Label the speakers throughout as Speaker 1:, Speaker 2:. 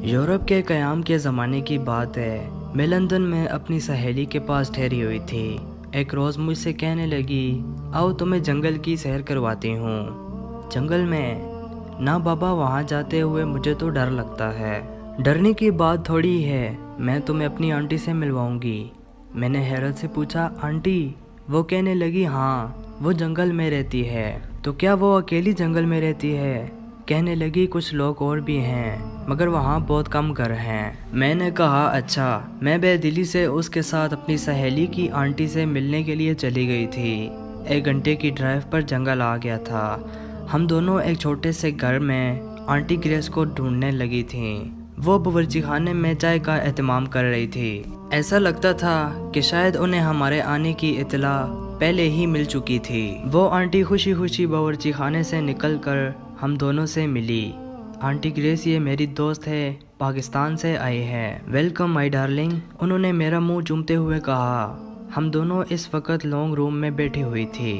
Speaker 1: Europe के क़याम के ज़माने की बात है। मैं लंदन में अपनी सहेली के पास ठहरी हुई थी। एक रोज़ मुझसे कहने लगी, आओ तुम्हें जंगल की सैर करवाती हूँ। जंगल में? ना बाबा, वहाँ जाते हुए मुझे तो डर लगता है। डरने की बात थोड़ी है, मैं तुम्हें अपनी आंटी से मिलवाऊंगी। मैंने हैरत से पूछा, आंटी? वो कहने लगी, हाँ, वो जंगल में रहती है। तो क्या वो अकेली जंगल में रहती है? कहने लगी, कुछ लोग और भी हैं, मगर वहाँ बहुत कम घर हैं। मैंने कहा, अच्छा। मैं बेदिली से उसके साथ अपनी सहेली की आंटी से मिलने के लिए चली गई थी। 1 घंटे की ड्राइव पर जंगल आ गया था। हम दोनों एक छोटे से घर में आंटी ग्रेस को ढूंढने लगी थीं। वो बावर्ची खाने में चाय का एहतमाम कर रही थी। ऐसा लगता था कि शायद उन्हें हमारे आने की इत्तला पहले ही मिल चुकी थी। वो आंटी खुशी खुशी बावर्ची खाने से निकलकर हम दोनों से मिली। आंटी ग्रेस, ये मेरी दोस्त है, पाकिस्तान से आई है। वेलकम माय डार्लिंग, उन्होंने मेरा मुंह चूमते हुए कहा। हम दोनों इस वक्त लॉन्ग रूम में बैठी हुई थी।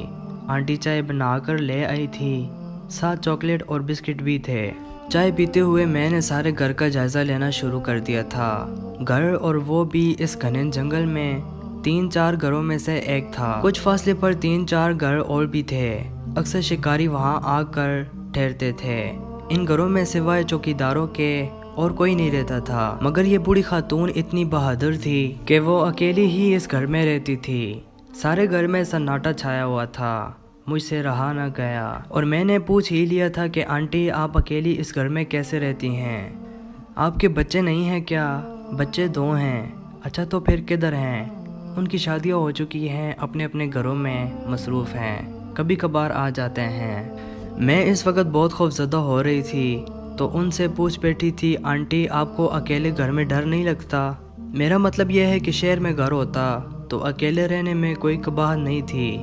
Speaker 1: आंटी चाय बनाकर ले आई थी, साथ चॉकलेट और बिस्किट भी थे। चाय पीते हुए मैंने सारे घर का जायजा लेना शुरू कर दिया था। घर, और वो भी इस घने जंगल में 3-4 घरों में से एक था। कुछ फासले पर 3-4 घर और भी थे। अक्सर शिकारी वहां आकर ठहरते थे। इन घरों में सिवाय चौकीदारों के और कोई नहीं रहता था। मगर ये बूढ़ी खातून इतनी बहादुर थी कि वो अकेली ही इस घर में रहती थी। सारे घर में सन्नाटा छाया हुआ था। मुझसे रहा न गया और मैंने पूछ ही लिया था कि आंटी, आप अकेली इस घर में कैसे रहती हैं? आपके बच्चे नहीं हैं क्या? बच्चे 2 हैं। अच्छा, तो फिर किधर हैं? उनकी शादियाँ हो चुकी हैं, अपने अपने घरों में मसरूफ़ हैं, कभी कभार आ जाते हैं। मैं इस वक्त बहुत खौफज़दा हो रही थी, तो उनसे पूछ बैठी थी, आंटी, आपको अकेले घर में डर नहीं लगता? मेरा मतलब यह है कि शहर में घर होता तो अकेले रहने में कोई कबाहत नहीं थी,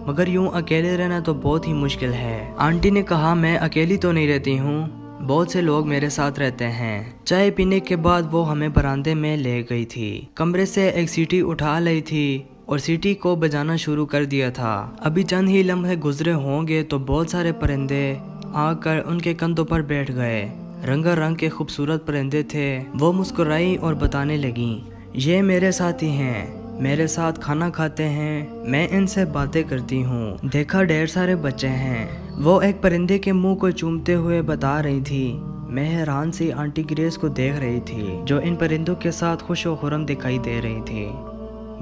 Speaker 1: मगर यूं अकेले रहना तो बहुत ही मुश्किल है। आंटी ने कहा, मैं अकेली तो नहीं रहती हूँ, बहुत से लोग मेरे साथ रहते हैं। चाय पीने के बाद वो हमें बरामदे में ले गई थी। कमरे से एक सीटी उठा ली थी और सीटी को बजाना शुरू कर दिया था। अभी चंद ही लम्हे गुजरे होंगे तो बहुत सारे परिंदे आकर उनके कंधों पर बैठ गए। रंगारंग के खूबसूरत परिंदे थे। वो मुस्कुराई और बताने लगी, ये मेरे साथी हैं, मेरे साथ खाना खाते हैं, मैं इनसे बातें करती हूँ। देखा, ढेर सारे बच्चे हैं। वो एक परिंदे के मुंह को चूमते हुए बता रही थी। मैं हैरान सी आंटी ग्रेस को देख रही थी, जो इन परिंदों के साथ खुश व खुर्रम दिखाई दे रही थी।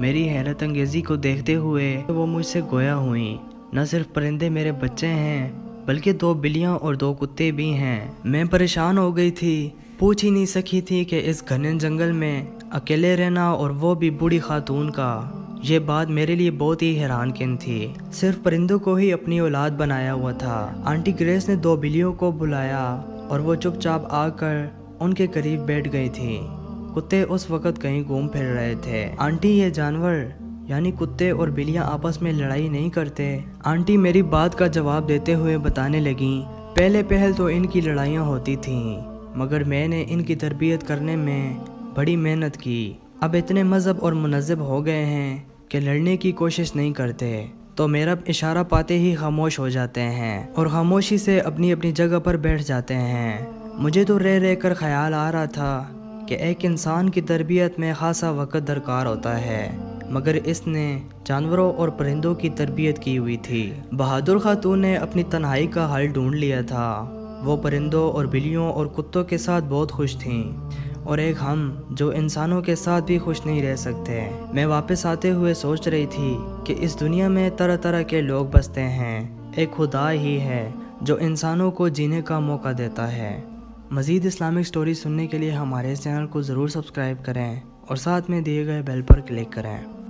Speaker 1: मेरी हैरत अंगेजी को देखते हुए वो मुझसे गोया हुई। न सिर्फ परिंदे मेरे बच्चे हैं, बल्कि 2 बिल्लियां और 2 कुत्ते भी हैं। मैं परेशान हो गई थी, पूछ ही नहीं सकी थी कि इस घने जंगल में अकेले रहना, और वो भी बूढ़ी खातून का। ये बात मेरे लिए बहुत ही हैरानकुन थी। सिर्फ परिंदों को ही अपनी औलाद बनाया हुआ था। आंटी ग्रेस ने 2 बिल्लियों को बुलाया और वो चुपचाप आकर उनके करीब बैठ गई थी। कुत्ते उस वक्त कहीं घूम फिर रहे थे। आंटी, ये जानवर यानी कुत्ते और बिल्लियां आपस में लड़ाई नहीं करते? आंटी मेरी बात का जवाब देते हुए बताने लगी, पहले पहल तो इनकी लड़ाइयाँ होती थीं, मगर मैंने इनकी तरबियत करने में बड़ी मेहनत की। अब इतने मज़हब और मुनज़्ज़ब हो गए हैं कि लड़ने की कोशिश नहीं करते, तो मेरा इशारा पाते ही खामोश हो जाते हैं और खामोशी से अपनी अपनी जगह पर बैठ जाते हैं। मुझे तो रह रह कर ख्याल आ रहा था कि एक इंसान की तरबियत में खासा वक्त दरकार होता है, मगर इसने जानवरों और परिंदों की तरबियत की हुई थी। बहादुर खातून ने अपनी तन्हाई का हल ढूंढ लिया था। वो परिंदों और बिल्लियों और कुत्तों के साथ बहुत खुश थीं, और एक हम जो इंसानों के साथ भी खुश नहीं रह सकते। मैं वापस आते हुए सोच रही थी कि इस दुनिया में तरह तरह के लोग बसते हैं। एक खुदा ही है जो इंसानों को जीने का मौका देता है। मज़ीद इस्लामिक स्टोरी सुनने के लिए हमारे इस चैनल को ज़रूर सब्सक्राइब करें और साथ में दिए गए बेल पर क्लिक करें।